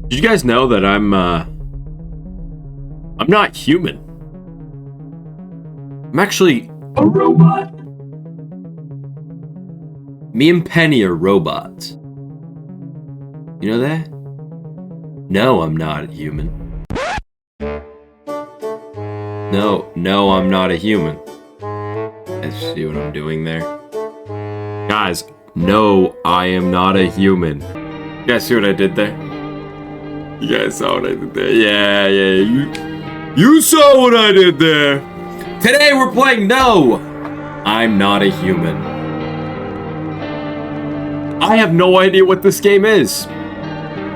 Did you guys know that I'm not human? I'm actually a robot. Me and Penny are robots. You know that? No, I'm not human. No, I'm not a human. I see what I'm doing there. Guys, no, I am not a human. You guys see what I did there? You guys saw what I did there? Yeah, you saw what I did there. Today we're playing No, I'm Not a Human. I have no idea what this game is,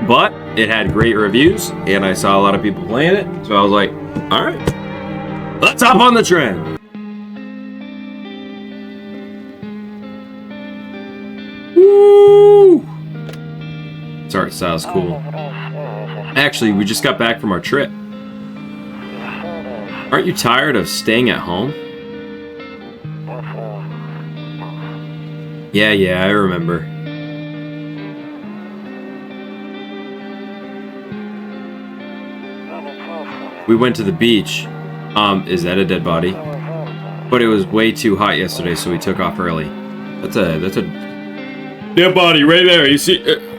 but it had great reviews, and I saw a lot of people playing it, so I was like, alright, let's hop on the trend. Woo! This art style's cool. Actually, we just got back from our trip. Aren't you tired of staying at home? Yeah, I remember. We went to the beach. Is that a dead body? But it was way too hot yesterday, so we took off early. That's a dead body right there. You see? Okay.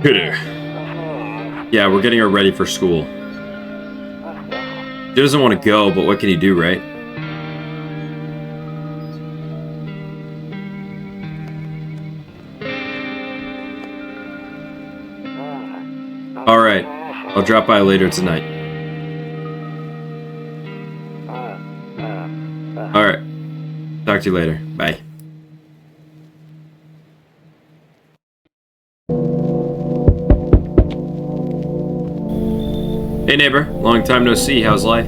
Here. Yeah, we're getting her ready for school. She doesn't want to go, but what can you do, right? Alright, I'll drop by later tonight. Alright, talk to you later. Bye. Hey neighbor, long time no see, how's life?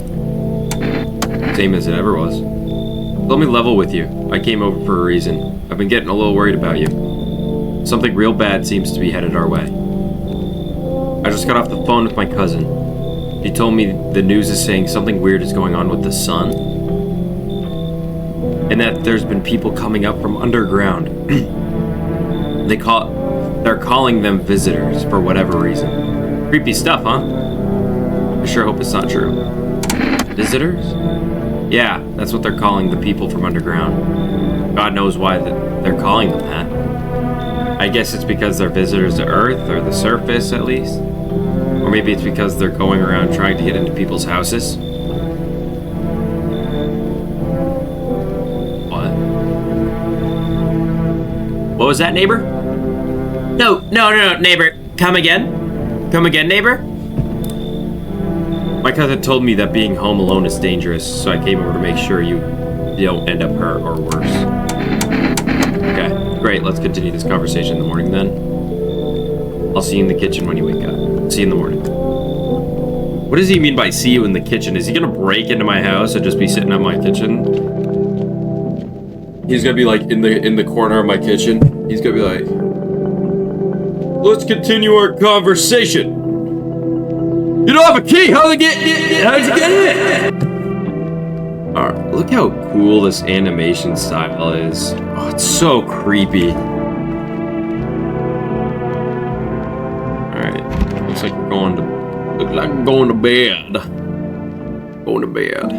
Same as it ever was. Let me level with you. I came over for a reason. I've been getting a little worried about you. Something real bad seems to be headed our way. I just got off the phone with my cousin. He told me the news is saying something weird is going on with the sun. And that there's been people coming up from underground. They're calling them visitors for whatever reason. Creepy stuff, huh? I sure hope it's not true. Visitors? Yeah, that's what they're calling the people from underground. God knows why they're calling them that. I guess it's because they're visitors to Earth, or the surface at least. Or maybe it's because they're going around trying to get into people's houses. What? What was that, neighbor? No, neighbor. Come again? Come again, neighbor? My cousin told me that being home alone is dangerous, so I came over to make sure you don't end up hurt or worse. Okay, great. Let's continue this conversation in the morning then. I'll see you in the kitchen when you wake up. See you in the morning. What does he mean by see you in the kitchen? Is he gonna break into my house and just be sitting at my kitchen? He's gonna be like in the corner of my kitchen. He's gonna be like, let's continue our conversation. You don't have a key. How'd you get in? Alright, look how cool this animation style is. Oh, it's so creepy. Alright, looks like we're going to bed. Going to bed.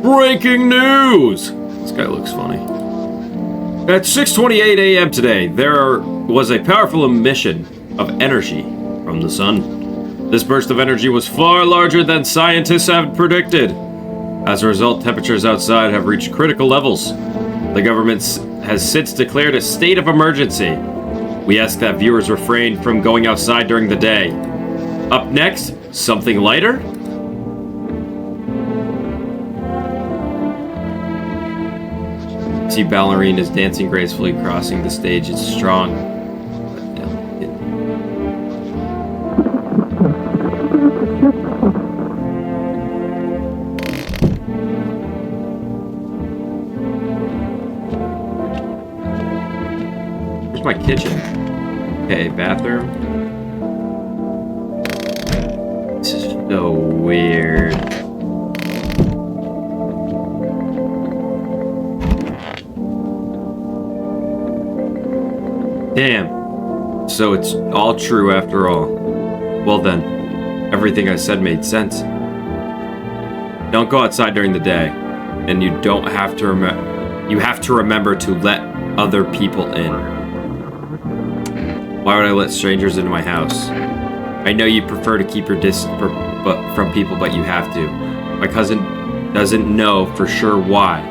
Breaking news! This guy looks funny. At 6:28 a.m. today, there was a powerful emission of energy from the sun. This burst of energy was far larger than scientists have predicted. As a result, temperatures outside have reached critical levels. The government has since declared a state of emergency. We ask that viewers refrain from going outside during the day. Up next, something lighter? See ballerinas dancing gracefully crossing the stage. It's strong. Where's my kitchen? Okay, bathroom. This is so weird. Damn. So it's all true after all. Well then, everything I said made sense. Don't go outside during the day, and you don't have to remember to let other people in. Why would I let strangers into my house? I know you prefer to keep your distance from people, but you have to. My cousin doesn't know for sure why.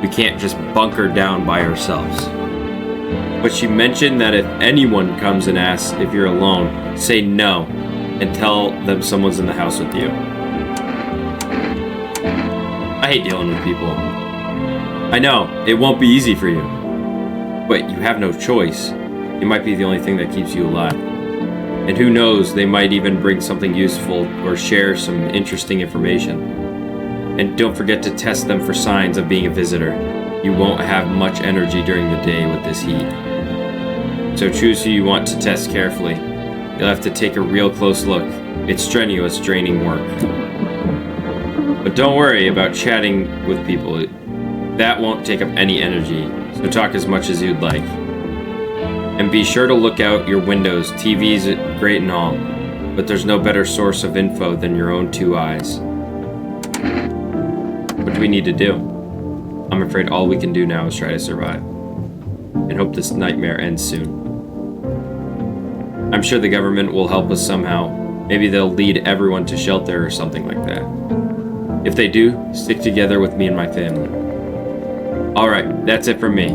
We can't just bunker down by ourselves. But she mentioned that if anyone comes and asks if you're alone, say no, and tell them someone's in the house with you. I hate dealing with people. I know, it won't be easy for you. But you have no choice. It might be the only thing that keeps you alive. And who knows, they might even bring something useful or share some interesting information. And don't forget to test them for signs of being a visitor. You won't have much energy during the day with this heat. So choose who you want to test carefully. You'll have to take a real close look. It's strenuous, draining work. But don't worry about chatting with people. That won't take up any energy, so talk as much as you'd like. And be sure to look out your windows. TV's great and all, but there's no better source of info than your own two eyes. What do we need to do? I'm afraid all we can do now is try to survive. And hope this nightmare ends soon. I'm sure the government will help us somehow. Maybe they'll lead everyone to shelter or something like that. If they do, stick together with me and my family. Alright, that's it from me.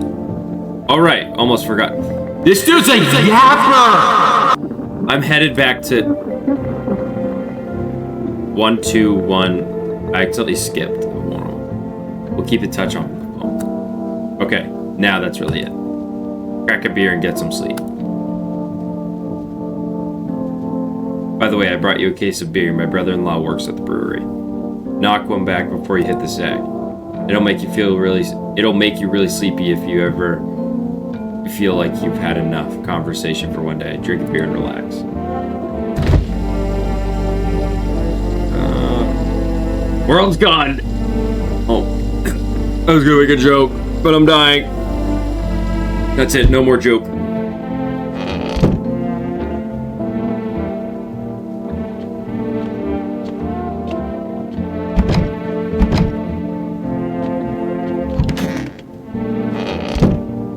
Alright, almost forgot. This dude's a yapper! I'm headed back to 121. I accidentally skipped. We'll keep in touch on the phone. Okay, now that's really it. Crack a beer and get some sleep. By the way, I brought you a case of beer. My brother-in-law works at the brewery. Knock one back before you hit the sack. It'll make you really sleepy if you ever feel like you've had enough conversation for one day. Drink a beer and relax. World's gone. Oh, I was gonna make a joke, but I'm dying. That's it, no more joke.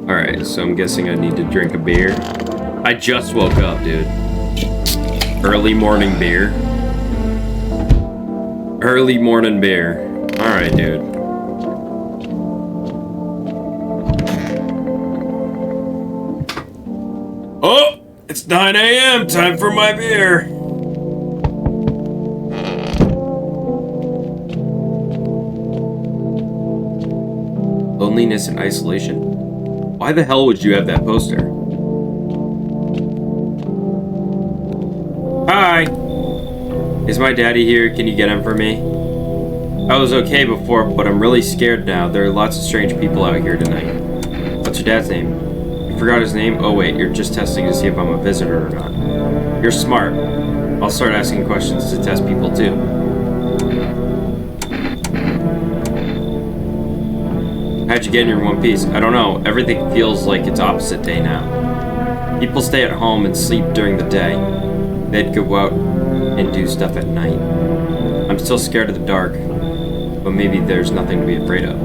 Alright, so I'm guessing I need to drink a beer. I just woke up, dude. Early morning beer. Early morning beer. Alright, dude. Oh! It's 9 a.m. Time for my beer. Loneliness and isolation. Why the hell would you have that poster? Hi! Is my daddy here? Can you get him for me? I was okay before, but I'm really scared now. There are lots of strange people out here tonight. What's your dad's name? You forgot his name? Oh wait, you're just testing to see if I'm a visitor or not. You're smart. I'll start asking questions to test people too. How'd you get in your one piece? I don't know. Everything feels like it's opposite day now. People stay at home and sleep during the day. They'd go out and do stuff at night. I'm still scared of the dark, but maybe there's nothing to be afraid of.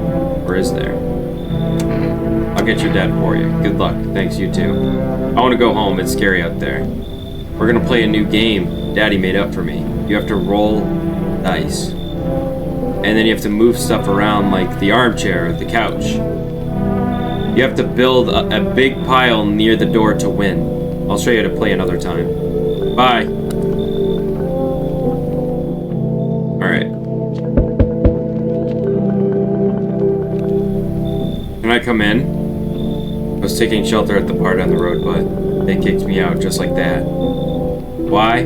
Or is there? I'll get your dad for you. Good luck. Thanks, you too. I want to go home. It's scary out there. We're gonna play a new game Daddy made up for me. You have to roll dice. And then you have to move stuff around like the armchair or the couch. You have to build a big pile near the door to win. I'll show you how to play another time. Bye. Alright. Can I come in? I was taking shelter at the bar down the road, but they kicked me out just like that. Why?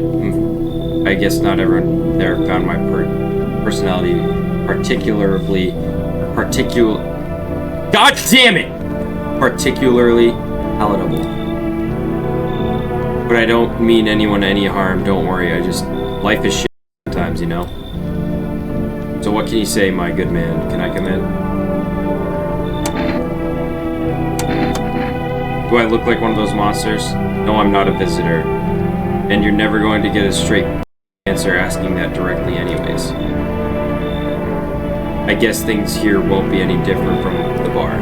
I guess not everyone there found my personality particularly palatable. But I don't mean anyone any harm, don't worry, life is shit sometimes, you know? So what can you say, my good man? Can I come in? Do I look like one of those monsters? No, I'm not a visitor. And you're never going to get a straight answer asking that directly anyways. I guess things here won't be any different from the bar.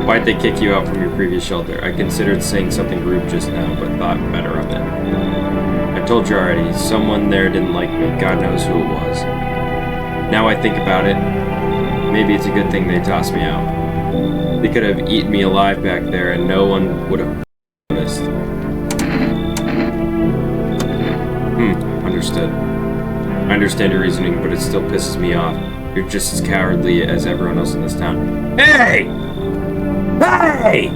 Why'd they kick you out from your previous shelter? I considered saying something rude just now, but thought better of it. I told you already, someone there didn't like me. God knows who it was. Now I think about it, maybe it's a good thing they tossed me out. They could have eaten me alive back there and no one would have noticed. Understood. I understand your reasoning, but it still pisses me off. You're just as cowardly as everyone else in this town. Hey! Hey!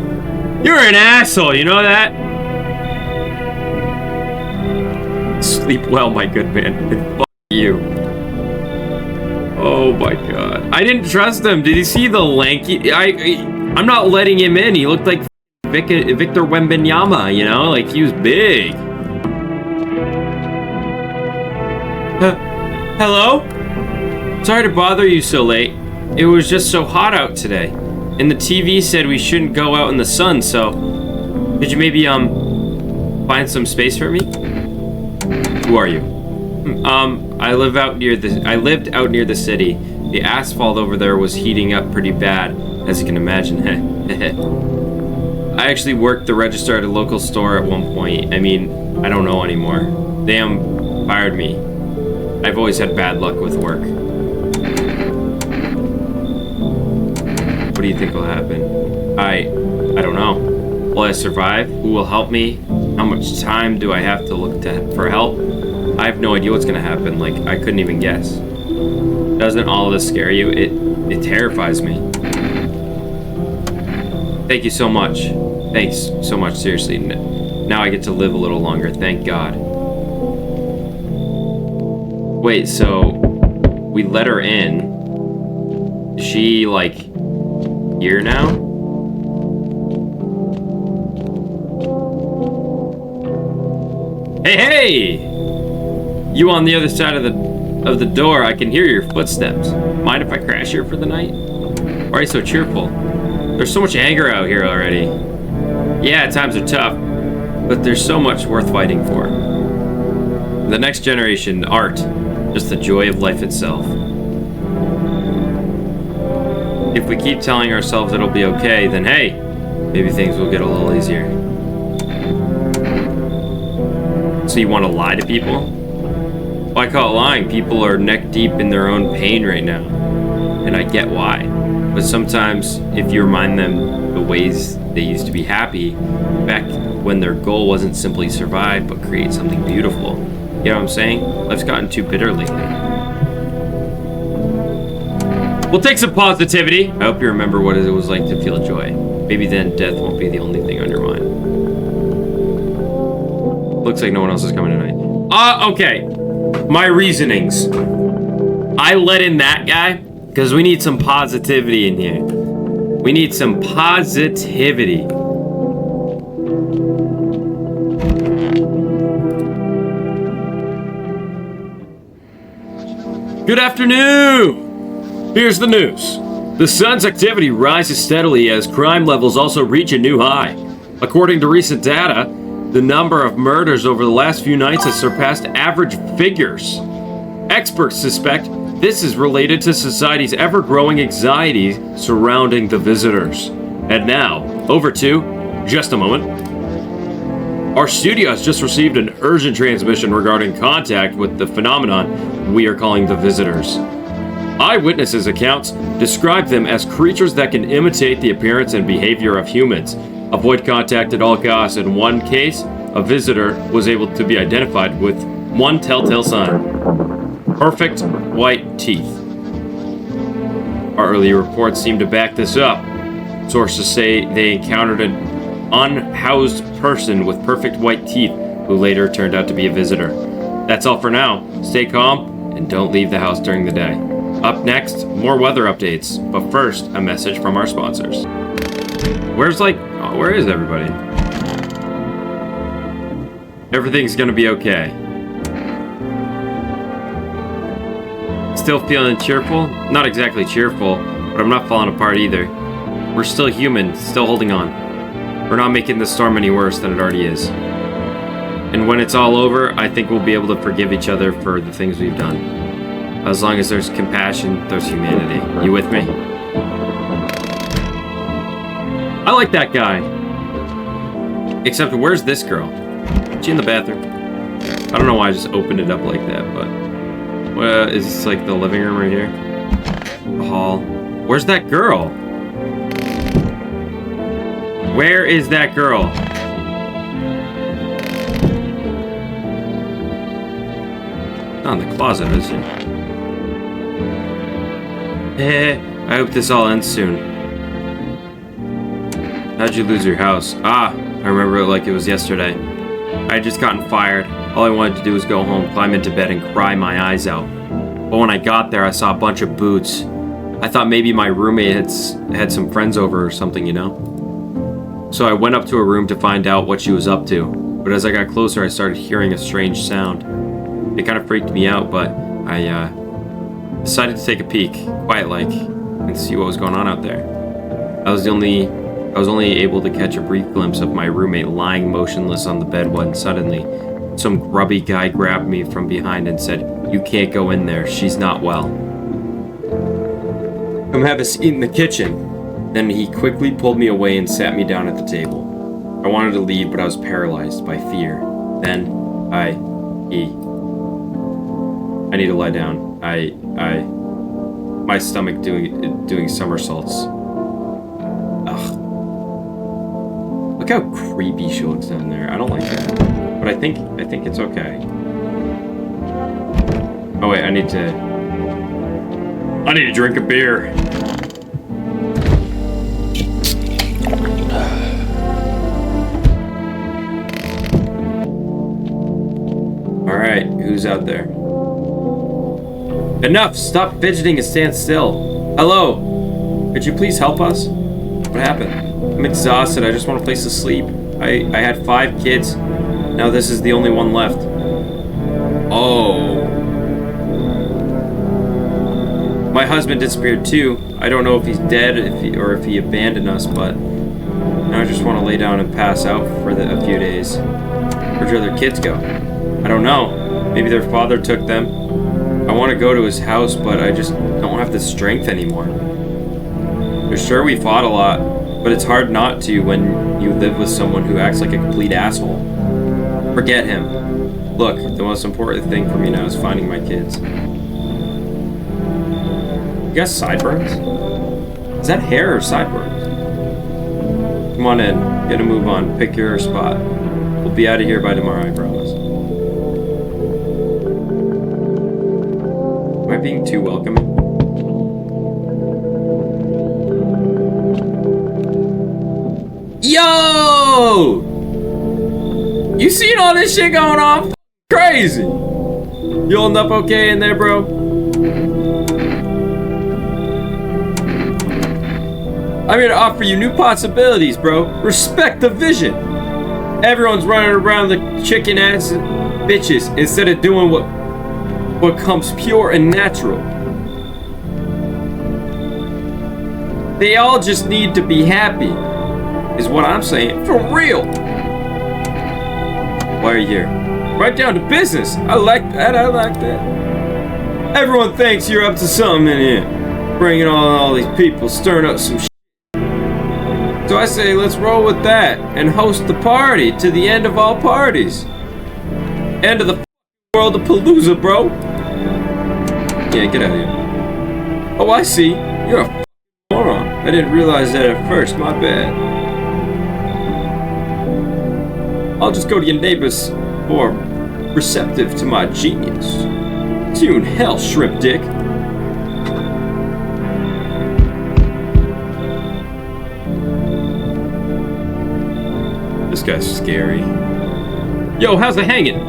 You're an asshole, you know that? Sleep well, my good man. And fuck you. Oh my god. I didn't trust him. Did you see the lanky... I'm not letting him in. He looked like Victor Wembanyama, you know? Like, he was big. Hello? Sorry to bother you so late. It was just so hot out today. And the TV said we shouldn't go out in the sun, so... Could you maybe, find some space for me? Who are you? I lived out near the city. The asphalt over there was heating up pretty bad, as you can imagine. I actually worked the register at a local store at one point. I mean, I don't know anymore. Damn, fired me. I've always had bad luck with work. What do you think will happen? I don't know. Will I survive? Who will help me? How much time do I have to look for help? I have no idea what's gonna happen. Like, I couldn't even guess. Doesn't all of this scare you? It terrifies me. Thank you so much. Thanks so much, seriously. Now I get to live a little longer, thank God. Wait, so we let her in. Is she, like, here now? Hey! You on the other side of the door, I can hear your footsteps. Mind if I crash here for the night? Why are you so cheerful? There's so much anger out here already. Yeah, times are tough, but there's so much worth fighting for. The next generation, art, just the joy of life itself. If we keep telling ourselves it'll be okay, then hey, maybe things will get a little easier. So you want to lie to people? Well, I call it lying. People are neck deep in their own pain right now. And I get why. But sometimes, if you remind them the ways they used to be happy, back when their goal wasn't simply survive, but create something beautiful. You know what I'm saying? Life's gotten too bitter lately. We'll take some positivity. I hope you remember what it was like to feel joy. Maybe then death won't be the only thing on your mind. Looks like no one else is coming tonight. Okay. My reasonings. I let in that guy because we need some positivity in here. We need some positivity. Good afternoon! Here's the news. The sun's activity rises steadily as crime levels also reach a new high. According to recent data, the number of murders over the last few nights has surpassed average figures. Experts suspect this is related to society's ever-growing anxiety surrounding the visitors. And now, over to just a moment. Our studio has just received an urgent transmission regarding contact with the phenomenon we are calling the visitors. Eyewitnesses' accounts describe them as creatures that can imitate the appearance and behavior of humans. Avoid contact at all costs. In one case, a visitor was able to be identified with one telltale sign: perfect white teeth. Our earlier reports seem to back this up. Sources say they encountered an unhoused person with perfect white teeth who later turned out to be a visitor. That's all for now. Stay calm and don't leave the house during the day. Up next, more weather updates, but first, a message from our sponsors. Where is everybody? Everything's gonna be okay. Still feeling cheerful? Not exactly cheerful, but I'm not falling apart either. We're still human, still holding on. We're not making the storm any worse than it already is. And when it's all over, I think we'll be able to forgive each other for the things we've done. As long as there's compassion, there's humanity. You with me? I like that guy. Except, where's this girl? Is she in the bathroom? I don't know why I just opened it up like that, but... is this like the living room right here? The hall. Where's that girl? Where is that girl? Not in the closet, is she? I hope this all ends soon. How'd you lose your house? Ah, I remember it like it was yesterday. I had just gotten fired. All I wanted to do was go home, climb into bed, and cry my eyes out. But when I got there, I saw a bunch of boots. I thought maybe my roommate had some friends over or something, you know? So I went up to her room to find out what she was up to. But as I got closer, I started hearing a strange sound. It kind of freaked me out, but I decided to take a peek, quiet-like, and see what was going on out there. I was only able to catch a brief glimpse of my roommate lying motionless on the bed when suddenly some grubby guy grabbed me from behind and said, "You can't go in there, she's not well. Come have a seat in the kitchen." Then he quickly pulled me away and sat me down at the table. I wanted to leave, but I was paralyzed by fear. Then I need to lie down. My stomach doing somersaults. Ugh. Look how creepy she looks down there. I don't like that. But I think it's okay. Oh wait, I need to drink a beer. Alright, who's out there? Enough! Stop fidgeting and stand still. Hello! Could you please help us? What happened? I'm exhausted. I just want a place to sleep. I had 5 kids. Now this is the only one left. Oh. My husband disappeared too. I don't know if he's dead or if he abandoned us, but now I just want to lay down and pass out for a few days. Where'd your other kids go? I don't know. Maybe their father took them. I want to go to his house, but I just don't have the strength anymore. For sure we fought a lot, but it's hard not to when you live with someone who acts like a complete asshole. Forget him. Look, the most important thing for me now is finding my kids. You got sideburns? Is that hair or sideburns? Come on in. Get a move on. Pick your spot. We'll be out of here by tomorrow, I promise. Am I being too welcoming? Yo! You seen all this shit going on? Crazy! You holding up okay in there, bro? I'm here to offer you new possibilities, bro. Respect the vision. Everyone's running around like chicken ass bitches instead of doing what comes pure and natural. They all just need to be happy, is what I'm saying. For real. Why are you here? Right down to business. I like that. Everyone thinks you're up to something in here. Bringing on all these people, stirring up some shit. So I say, let's roll with that and host the party to the end of all parties. End of the world of Palooza, bro. Yeah, get out of here. Oh, I see. You're a moron. I didn't realize that at first. My bad. I'll just go to your neighbors who are receptive to my genius. See you in hell, shrimp dick. This guy's scary. Yo, how's it hanging?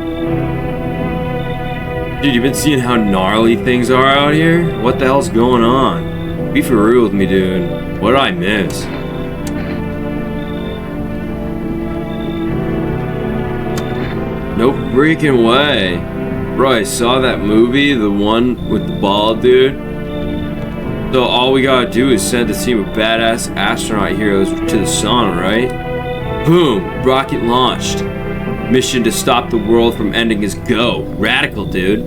Dude, you been seeing how gnarly things are out here? What the hell's going on? Be for real with me, dude. What did I miss? No freaking way. Bro, I saw that movie, the one with the bald dude. So all we gotta do is send a team of badass astronaut heroes to the sun, right? Boom! Rocket launched. Mission to stop the world from ending is go. Radical, dude.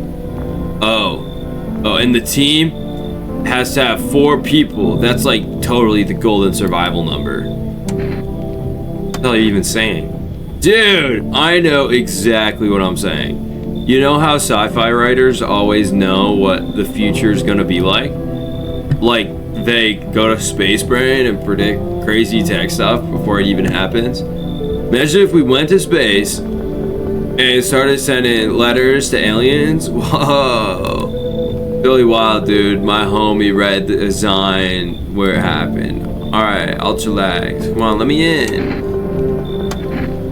Oh, and the team has to have 4 people. That's like totally the golden survival number. What the hell are you even saying? Dude, I know exactly what I'm saying. You know how sci-fi writers always know what the future is gonna be like? Like, they go to Space Brain and predict crazy tech stuff before it even happens. Imagine if we went to space and started sending letters to aliens. Whoa. Really wild, dude. My homie read the design where it happened. Alright, I'll chillax. Come on, let me in.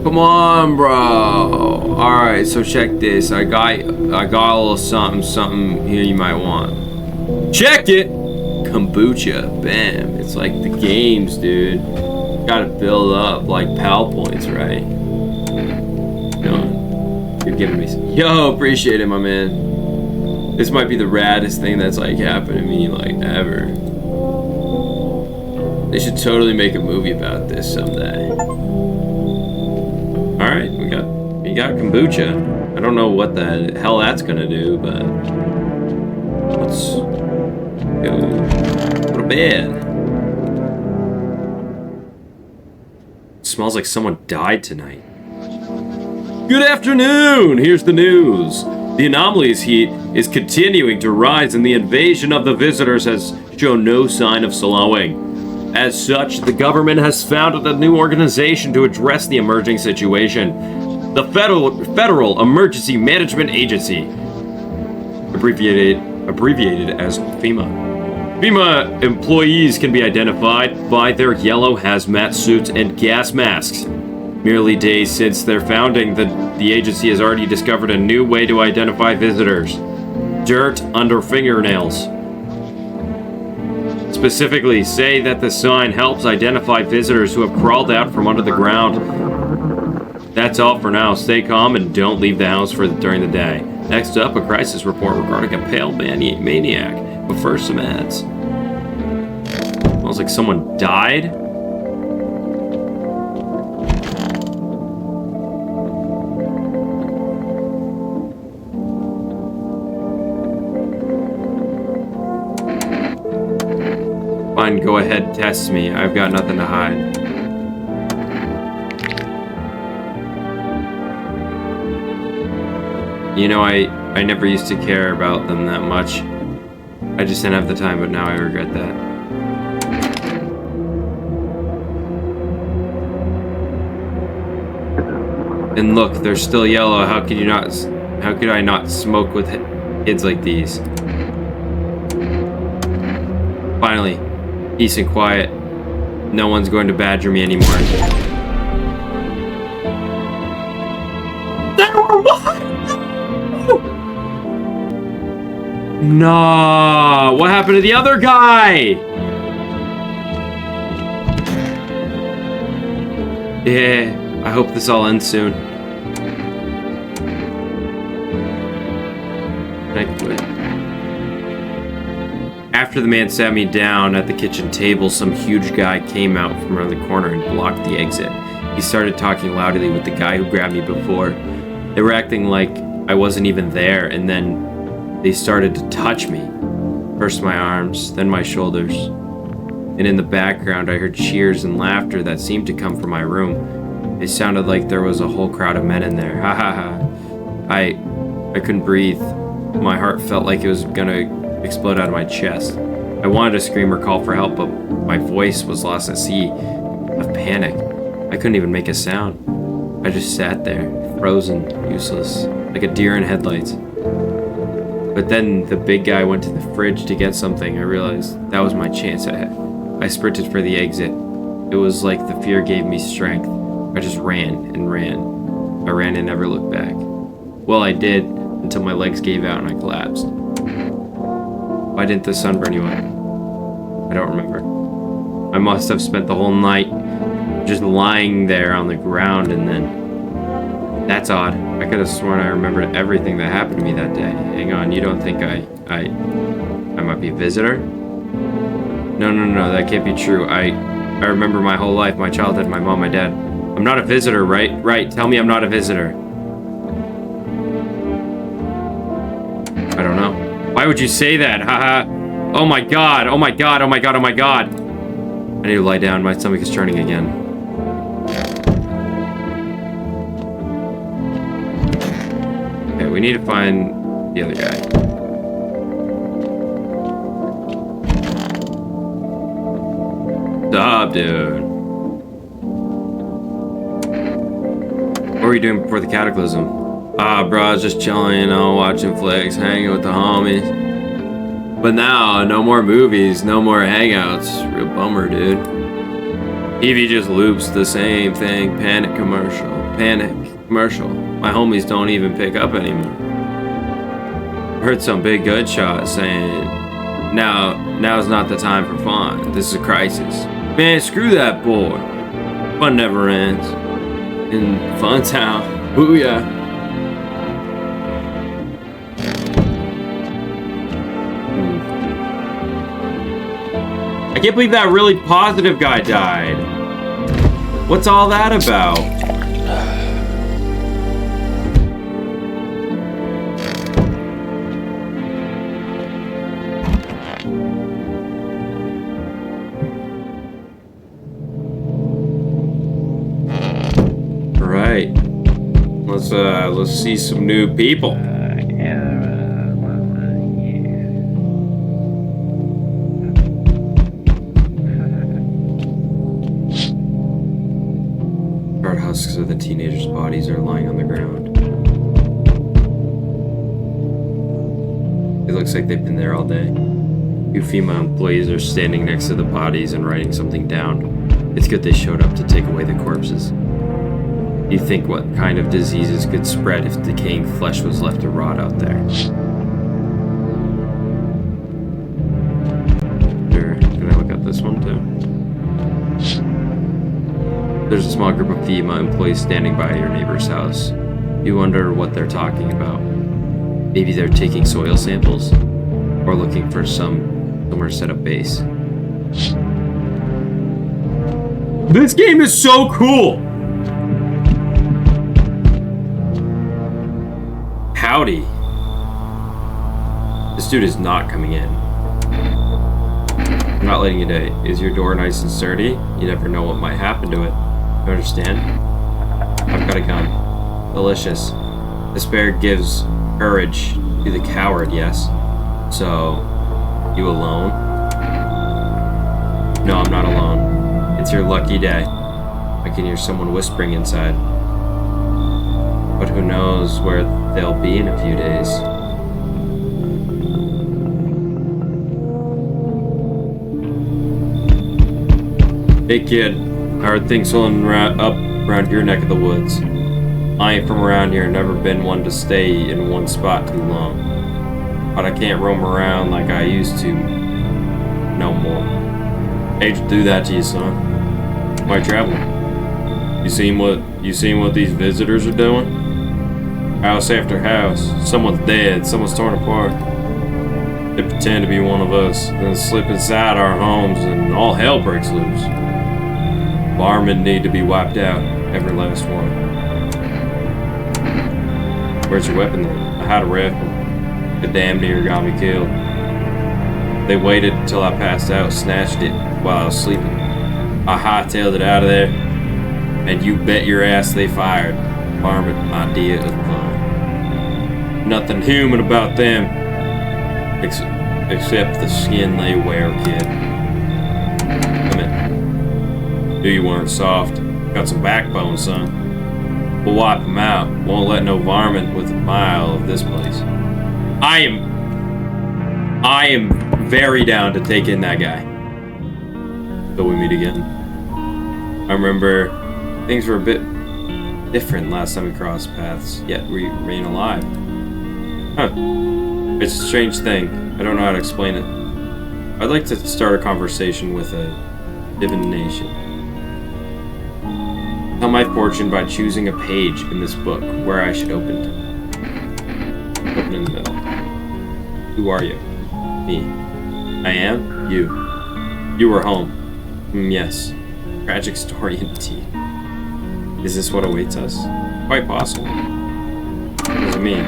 Come on, bro. Alright, so check this. I got a little something here you might want. Check it! Kombucha. Bam. It's like the games, dude. Gotta build up like PAL points, right? You're giving me some. Yo, appreciate it, my man. This might be the raddest thing that's like happened to me like ever. They should totally make a movie about this someday. Alright, we got kombucha. I don't know what the hell that's gonna do, but let's go to bed. It smells like someone died tonight. Good afternoon! Here's the news. The anomaly's heat is continuing to rise and the invasion of the visitors has shown no sign of slowing. As such, the government has founded a new organization to address the emerging situation. The Federal Emergency Management Agency, abbreviated as FEMA. FEMA employees can be identified by their yellow hazmat suits and gas masks. Merely days since their founding, the agency has already discovered a new way to identify visitors. Dirt under fingernails. Specifically, say that the sign helps identify visitors who have crawled out from under the ground. That's all for now. Stay calm and don't leave the house during the day. Next up, a crisis report regarding a pale maniac. But first, some ads. Smells like someone died. Fine, go ahead, test me. I've got nothing to hide. You know, I never used to care about them that much. I just didn't have the time, but now I regret that. And look, they're still yellow. How could I not smoke with kids like these? Finally, peace and quiet. No one's going to badger me anymore. No! What happened to the other guy? Yeah, I hope this all ends soon. I quit. After the man sat me down at the kitchen table, some huge guy came out from around the corner and blocked the exit. He started talking loudly with the guy who grabbed me before. They were acting like I wasn't even there, and then they started to touch me. First my arms, then my shoulders. And in the background, I heard cheers and laughter that seemed to come from my room. It sounded like there was a whole crowd of men in there. Ha ha ha. I couldn't breathe. My heart felt like it was gonna explode out of my chest. I wanted to scream or call for help, but my voice was lost at sea of panic. I couldn't even make a sound. I just sat there, frozen, useless, like a deer in headlights. But then the big guy went to the fridge to get something. I realized that was my chance. I sprinted for the exit. It was like the fear gave me strength. I just ran and ran. I ran and never looked back. Well, I did, until my legs gave out and I collapsed. Why didn't the sun burn you up? I don't remember. I must have spent the whole night just lying there on the ground, and then... That's odd. I could have sworn I remembered everything that happened to me that day. Hang on, you don't think I might be a visitor? No, that can't be true. I remember my whole life, my childhood, my mom, my dad. I'm not a visitor, right? Right, tell me I'm not a visitor. I don't know. Why would you say that? Haha. Oh my god, oh my god, oh my god, oh my god. I need to lie down, my stomach is churning again. Okay, we need to find the other guy. Stop, dude. What were you doing before the cataclysm? Ah, bro, I was just chilling, you know, watching flicks, hanging with the homies. But now, no more movies, no more hangouts. Real bummer, dude. TV just loops the same thing. Panic commercial. Panic commercial. My homies don't even pick up anymore. I heard some big good shot saying, now's not the time for fun. This is a crisis. Man, screw that boy. Fun never ends. In Fun Town. Booyah. I can't believe that really positive guy died. What's all that about? Right. Let's see some new people. Charred husks of the teenagers' bodies are lying on the ground. It looks like they've been there all day. Two female employees are standing next to the bodies and writing something down. It's good they showed up to take away the corpses. You think what kind of diseases could spread if decaying flesh was left to rot out there? Sure, can I look at this one too? There's a small group of female employees standing by your neighbor's house. You wonder what they're talking about. Maybe they're taking soil samples? Or looking for somewhere to set up base. This game is so cool! Howdy. This dude is not coming in. I'm not letting you die. Is your door nice and sturdy? You never know what might happen to it. You understand? I've got a gun. Delicious. Despair gives courage to the coward, yes. So, you alone? No, I'm not alone. It's your lucky day. I can hear someone whispering inside. But who knows where they'll be in a few days. Hey kid, how are things holding up around your neck of the woods? I ain't from around here, never been one to stay in one spot too long. But I can't roam around like I used to no more. Hate to do that to you, son. Why travel? You seen what these visitors are doing? House after house. Someone's dead, someone's torn apart. They pretend to be one of us, then slip inside our homes and all hell breaks loose. Barmen need to be wiped out, every last one. Where's your weapon then? I had a rifle. It damn near got me killed. They waited until I passed out, snatched it while I was sleeping. I hightailed it out of there, and you bet your ass they fired. Barmen idea of fun. Nothing human about them, except the skin they wear, kid. Come in. Knew you weren't soft. Got some backbone, son. We'll wipe them out. Won't let no varmint with a mile of this place. I am very down to take in that guy. Till we meet again. I remember things were a bit different last time we crossed paths, yet we remain alive. Huh. It's a strange thing. I don't know how to explain it. I'd like to start a conversation with a divination. Tell my fortune by choosing a page in this book where I should open to. Open in the middle. Who are you? Me. I am? You. You were home. Yes. Tragic story indeed. Is this what awaits us? Quite possible. What does it mean?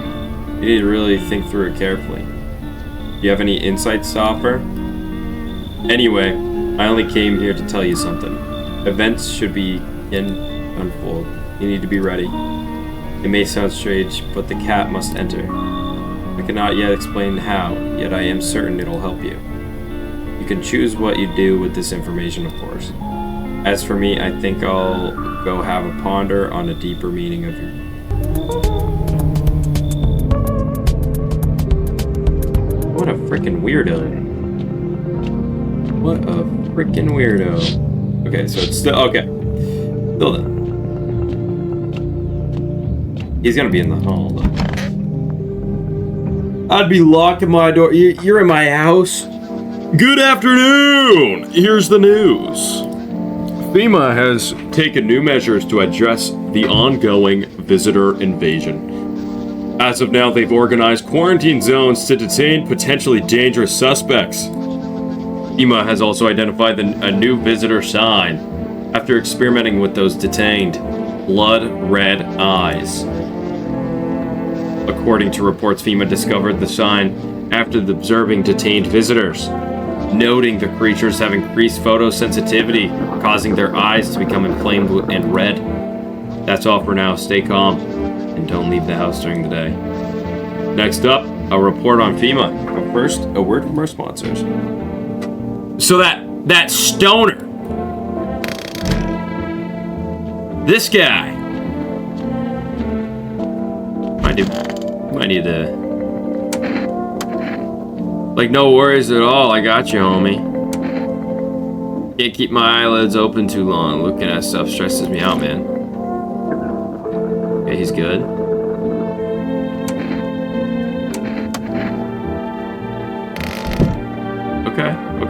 You need to really think through it carefully. Do you have any insights to offer? Anyway, I only came here to tell you something. Events should unfold. You need to be ready. It may sound strange, but the cat must enter. I cannot yet explain how, yet I am certain it'll help you. You can choose what you do with this information, of course. As for me, I think I'll go have a ponder on a deeper meaning of your... What a frickin' weirdo. What a frickin' weirdo. Okay, so it's still... Okay. Still done. He's gonna be in the hall, though. I'd be locking my door. You're in my house? Good afternoon! Here's the news. FEMA has taken new measures to address the ongoing visitor invasion. As of now, they've organized quarantine zones to detain potentially dangerous suspects. FEMA has also identified a new visitor sign after experimenting with those detained. Blood red eyes. According to reports, FEMA discovered the sign after observing detained visitors, noting the creatures have increased photosensitivity, causing their eyes to become inflamed and red. That's all for now. Stay calm and don't leave the house during the day. Next up, a report on FEMA. But first, a word from our sponsors. So that stoner, this guy, might need to, like, no worries at all. I got you, homie. Can't keep my eyelids open too long. Looking at stuff stresses me out, man. Okay, he's good.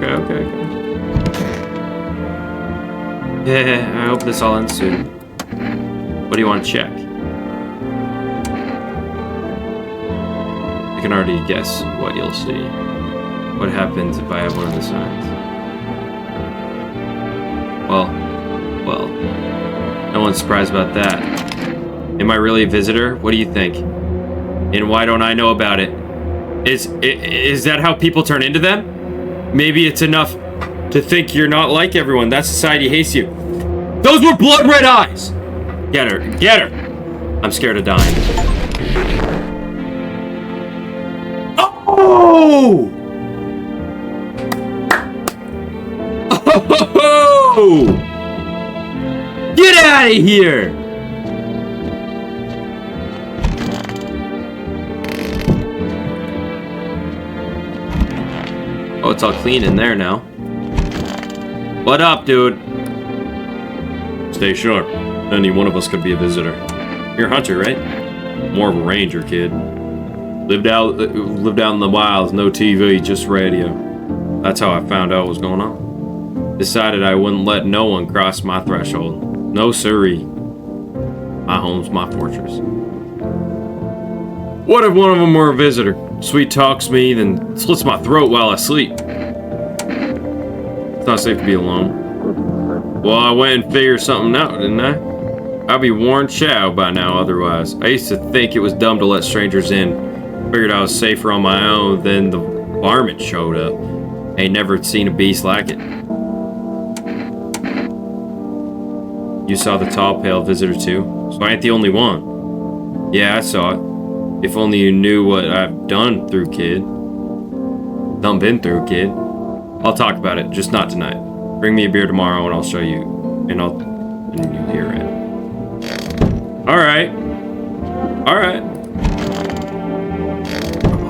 Okay. Yeah, I hope this all ends soon. What do you want to check? You can already guess what you'll see. What happens if I have one of the signs? Well, no one's surprised about that. Am I really a visitor? What do you think? And why don't I know about it? Is that how people turn into them? Maybe it's enough to think you're not like everyone. That society hates you. Those were blood red eyes! Get her. I'm scared of dying. Oh! Oh! Get out of here! Oh, it's all clean in there now. What up, dude? Stay sharp. Any one of us could be a visitor. You're a hunter, right? More of a ranger, kid. Lived out in the wilds, no TV, just radio. That's how I found out what was going on. Decided I wouldn't let no one cross my threshold. No siree. My home's my fortress. What if one of them were a visitor? Sweet talks me, then slits my throat while I sleep. It's not safe to be alone. Well, I went and figured something out, didn't I? I'd be worn chow by now otherwise. I used to think it was dumb to let strangers in. Figured I was safer on my own, then the varmint showed up. Ain't never seen a beast like it. You saw the tall, pale visitor too? So I ain't the only one. Yeah, I saw it. If only you knew what I've done through, kid. Done been through, kid. I'll talk about it, just not tonight. Bring me a beer tomorrow and I'll show you. And you'll hear it. Alright.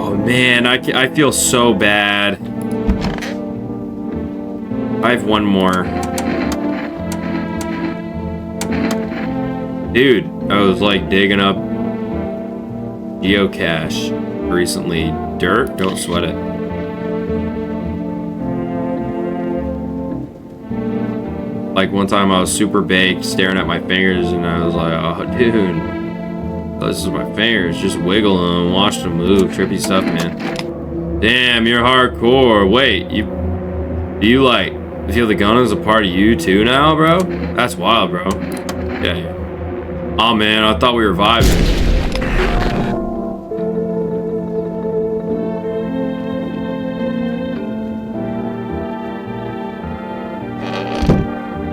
Oh man, I feel so bad. I have one more. Dude, I was like digging up geocache recently. Dirt? Don't sweat it. Like one time I was super baked, staring at my fingers, and I was like, oh dude, this is my fingers, just wiggling and watch them move. Trippy stuff, man. Damn, you're hardcore. Wait, do you like I feel the gun is a part of you too now, bro? That's wild, bro. Yeah. Oh man, I thought we were vibing.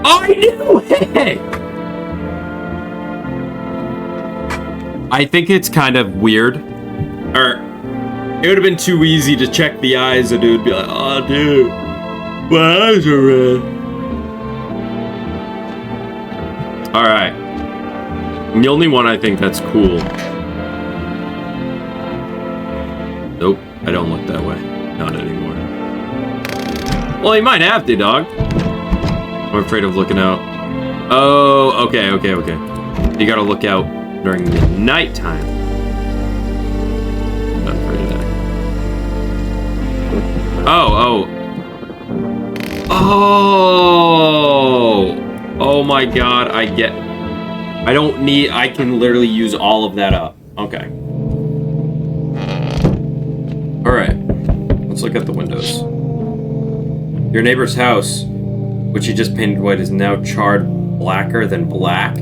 I knew it! I think it's kind of weird. Or, it would have been too easy to check the eyes and it would be like, oh dude, my eyes are red. Alright. The only one I think that's cool. Nope, I don't look that way. Not anymore. Well, he might have to, dog. I'm afraid of looking out. Oh, okay. You gotta look out during the nighttime. Not afraid of that. Oh my god, I can literally use all of that up. Okay. Alright. Let's look at the windows. Your neighbor's house, which you just painted white, is now charred blacker than black.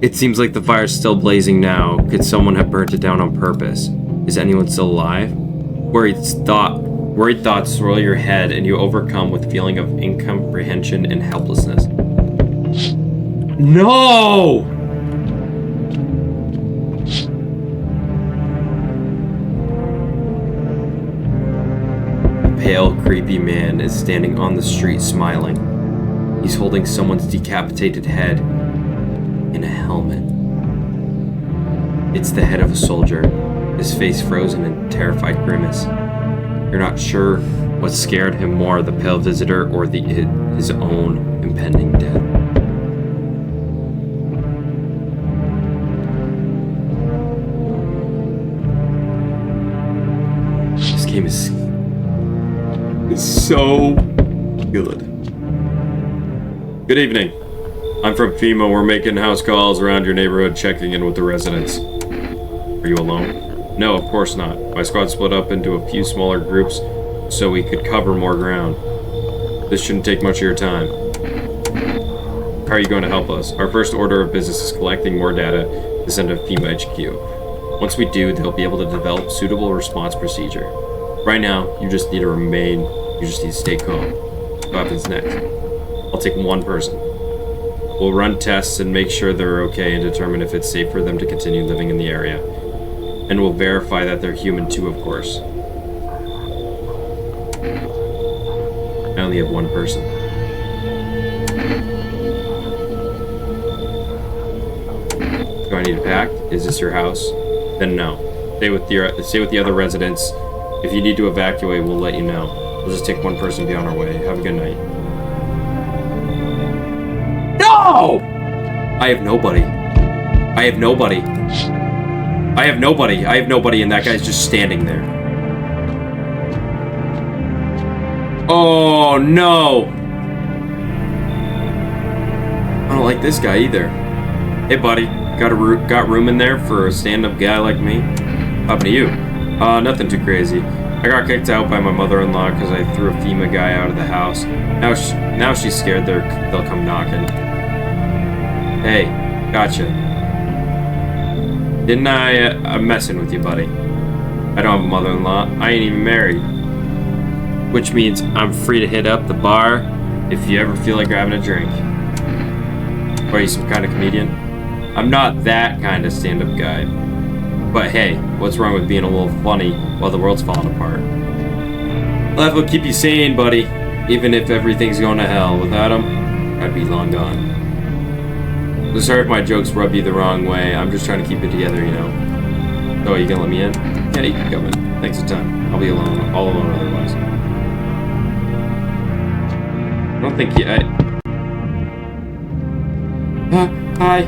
It seems like the fire's still blazing now. Could someone have burnt it down on purpose? Is anyone still alive? Worried thoughts swirl your head and you overcome with feeling of incomprehension and helplessness. No! A pale, creepy man is standing on the street smiling. He's holding someone's decapitated head in a helmet. It's the head of a soldier, his face frozen in terrified grimace. You're not sure what scared him more, the pale visitor or his own impending death. This game is so good. Good evening. I'm from FEMA. We're making house calls around your neighborhood, checking in with the residents. Are you alone? No, of course not. My squad split up into a few smaller groups so we could cover more ground. This shouldn't take much of your time. How are you going to help us? Our first order of business is collecting more data to send to FEMA HQ. Once we do, they'll be able to develop suitable response procedure. Right now, you just need to stay calm. What happens next? I'll take one person. We'll run tests and make sure they're okay and determine if it's safe for them to continue living in the area. And we'll verify that they're human too, of course. I only have one person. Do I need a pack? Is this your house? Then no. Stay with the other residents. If you need to evacuate, we'll let you know. We'll just take one person and be on our way. Have a good night. No! I have nobody, and that guy's just standing there. Oh, no! I don't like this guy either. Hey, buddy. Got room in there for a stand-up guy like me? Up to you. Nothing too crazy. I got kicked out by my mother-in-law because I threw a FEMA guy out of the house. Now she's scared they'll come knocking. Hey, gotcha. Didn't I'm messing with you, buddy. I don't have a mother-in-law. I ain't even married. Which means I'm free to hit up the bar if you ever feel like grabbing a drink. Are you some kind of comedian? I'm not that kind of stand-up guy. But hey, what's wrong with being a little funny while the world's falling apart? Life will keep you sane, buddy. Even if everything's going to hell. Without him, I'd be long gone. So sorry if my jokes rub you the wrong way. I'm just trying to keep it together, you know. Oh, you gonna let me in? Yeah, you can come in. Thanks a ton. I'll be all alone otherwise. I don't think you... Hi.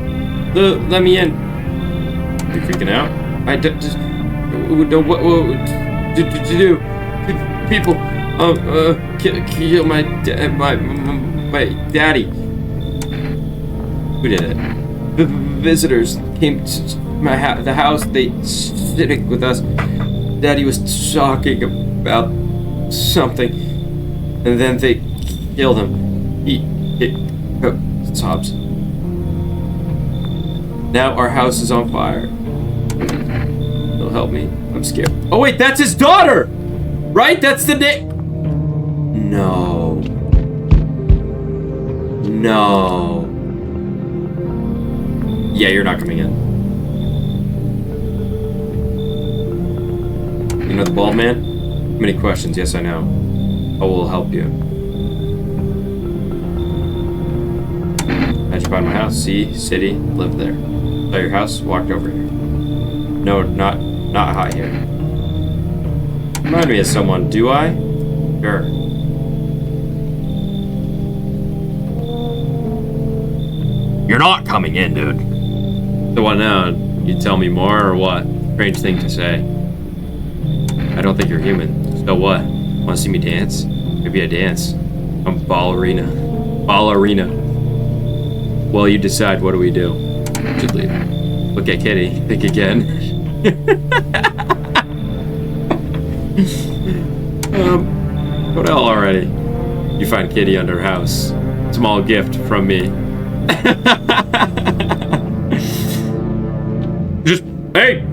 Let me in. Are you freaking out? What do? People, kill my daddy. Who did it? The visitors came to the house. They sitting with us. Daddy was talking about something, and then they killed him. It sobs. Now our house is on fire. He'll help me. I'm scared. Oh wait, that's his daughter! Right? That's the name. No. No. Yeah, you're not coming in. You know the bald man? Many questions, yes I know. I will help you. How'd you find my house? See, city, lived there. Saw your house, walked over here. No, not high here. Remind me of someone, do I? Sure. You're not coming in, dude. So what now? You tell me more or what? Strange thing to say. I don't think you're human. So what? Want to see me dance? Maybe I dance. I'm ballerina. Ballerina. Well, you decide. What do we do? Should leave. Look at Kitty. Think again. Go to hell already. You find Kitty under house. Small gift from me. Just, hey!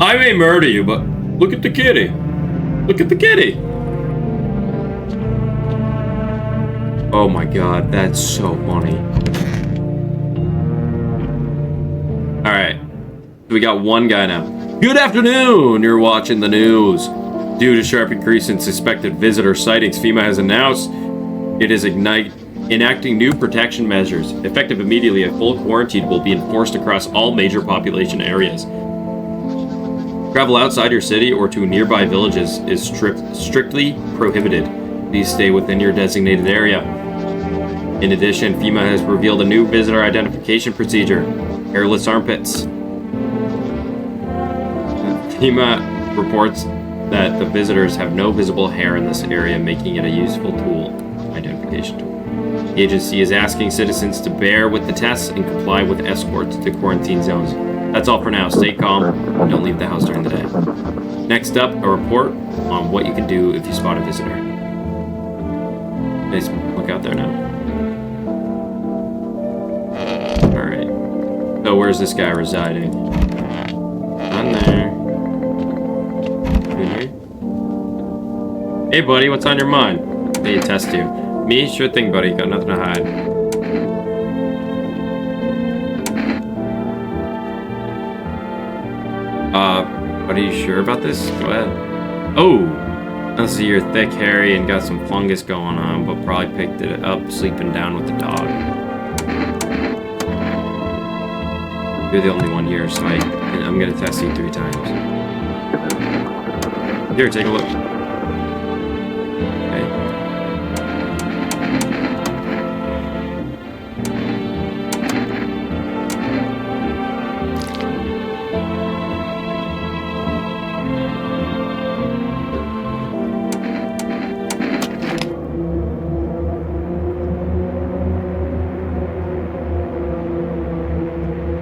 I may murder you, but look at the kitty. Look at the kitty. Oh my god, that's so funny. Alright. We got one guy now. Good afternoon! You're watching the news. Due to sharp increase in suspected visitor sightings, FEMA has announced it is enacting new protection measures. Effective immediately, a full quarantine will be enforced across all major population areas. Travel outside your city or to nearby villages is strictly prohibited. Please stay within your designated area. In addition, FEMA has revealed a new visitor identification procedure. Hairless armpits. FEMA reports that the visitors have no visible hair in this area, making it a useful identification tool. The agency is asking citizens to bear with the tests and comply with escorts to quarantine zones. That's all for now. Stay calm and don't leave the house during the day. Next up, a report on what you can do if you spot a visitor. Nice look out there now. Alright. So where's this guy residing? On there. Hey buddy, what's on your mind? They test you. Me? Sure thing, buddy. Got nothing to hide. But are you sure about this? Go ahead. Oh! I see you're thick, hairy, and got some fungus going on, but probably picked it up sleeping down with the dog. You're the only one here, so I'm gonna test you 3 times. Here, take a look.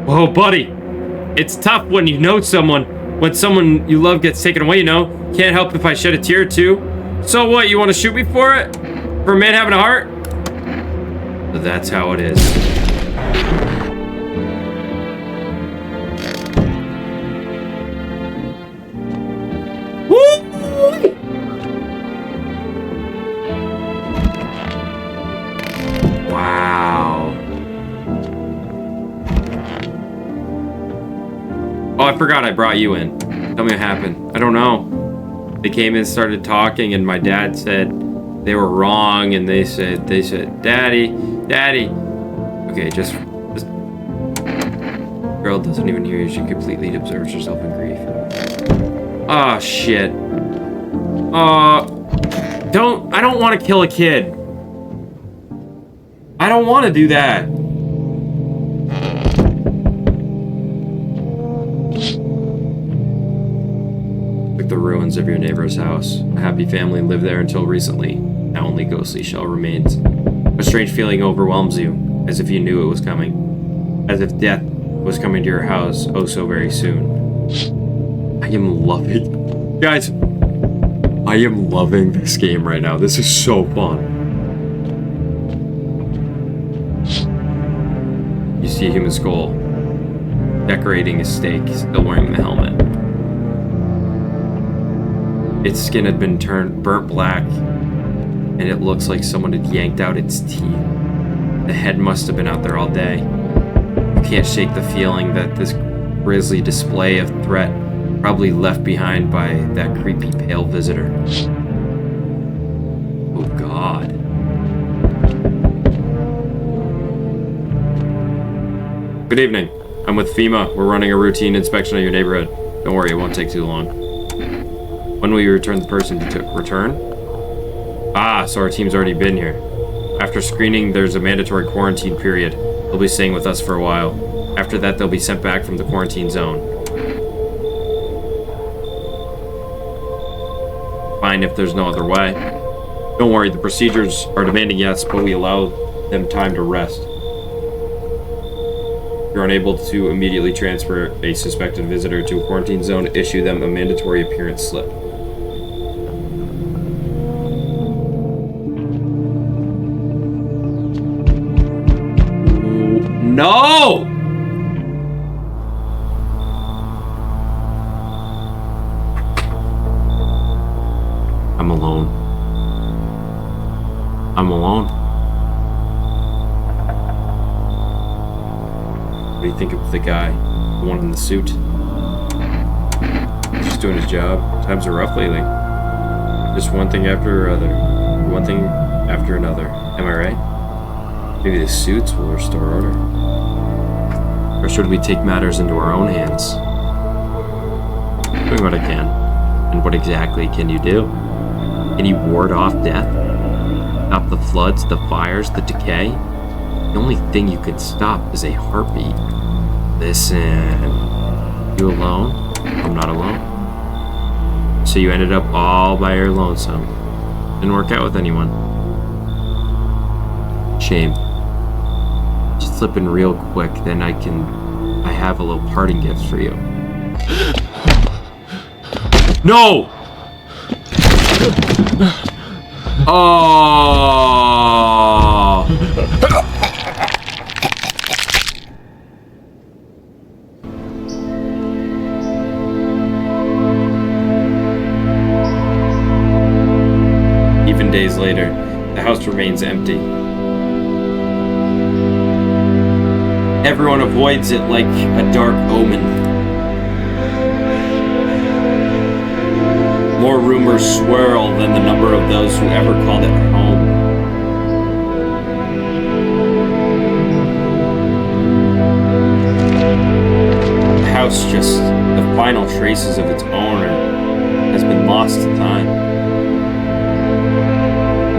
Oh, buddy, it's tough when you know someone, when someone you love gets taken away, you know? Can't help if I shed a tear or two. So what, you want to shoot me for it? For a man having a heart? But that's how it is. Woo! Wow. Oh, I forgot I brought you in. Tell me what happened. I don't know. They came in and started talking, and my dad said they were wrong, and they said, Daddy. Okay, just girl doesn't even hear you. She completely absorbs herself in grief. Oh, shit. I don't want to kill a kid. I don't want to do that. The ruins of your neighbor's house. A happy family lived there until recently. Now only ghostly shell remains. A strange feeling overwhelms you, as if you knew it was coming. As if death was coming to your house oh so very soon. I am loving... Guys, I am loving this game right now. This is so fun. You see a human skull decorating his stake, still wearing the helmet. Its skin had been burnt black, and it looks like someone had yanked out its teeth. The head must have been out there all day. You can't shake the feeling that this grisly display of threat probably left behind by that creepy pale visitor. Oh God. Good evening. I'm with FEMA. We're running a routine inspection of your neighborhood. Don't worry, it won't take too long. When will you return the person to return? Ah, so our team's already been here. After screening, there's a mandatory quarantine period. They'll be staying with us for a while. After that, they'll be sent back from the quarantine zone. Fine if there's no other way. Don't worry, the procedures are demanding, yes, but we allow them time to rest. If you're unable to immediately transfer a suspected visitor to a quarantine zone, issue them a mandatory appearance slip. No! I'm alone. I'm alone. What do you think of the guy? The one in the suit? He's just doing his job. Times are rough lately. Just one thing after another. One thing after another. Am I right? Maybe the suits will restore order. Or should we take matters into our own hands? Doing what I can. And what exactly can you do? Can you ward off death? Stop the floods, the fires, the decay? The only thing you can stop is a heartbeat. Listen. You alone? I'm not alone. So you ended up all by your lonesome. Didn't work out with anyone. Shame. Just slip in real quick, then I have a little parting gift for you. No! Oh! Even days later, the house remains empty. Everyone avoids it like a dark omen. More rumors swirl than the number of those who ever called it home. The house, just the final traces of its owner, has been lost to time.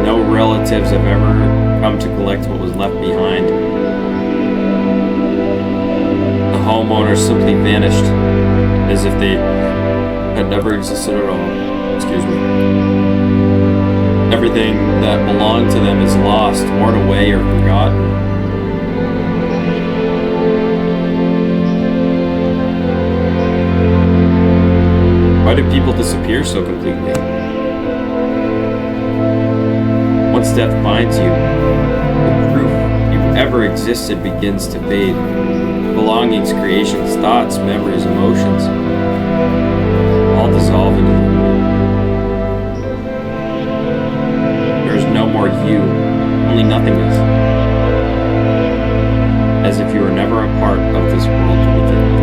No relatives have ever come to collect what was left behind. The homeowner simply vanished, as if they had never existed at all. Excuse me. Everything that belonged to them is lost, worn away, or forgotten. Why do people disappear so completely? Once death finds you, the proof you've ever existed begins to fade. Belongings, creations, thoughts, memories, emotions, all dissolve into the void. There is no more you, only nothingness. As if you were never a part of this world to begin with.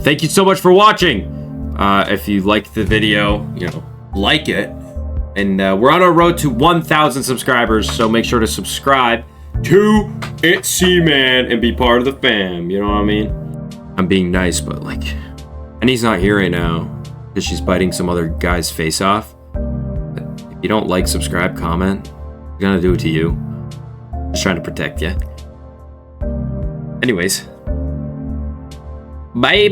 Thank you so much for watching. If you liked the video, like it. And we're on our road to 1,000 subscribers, so make sure to subscribe to It's C-Man and be part of the fam. You know what I mean? I'm being nice, but and he's not here right now because she's biting some other guy's face off. But if you don't like, subscribe, comment, I'm gonna do it to you. Just trying to protect you. Anyways. Bye.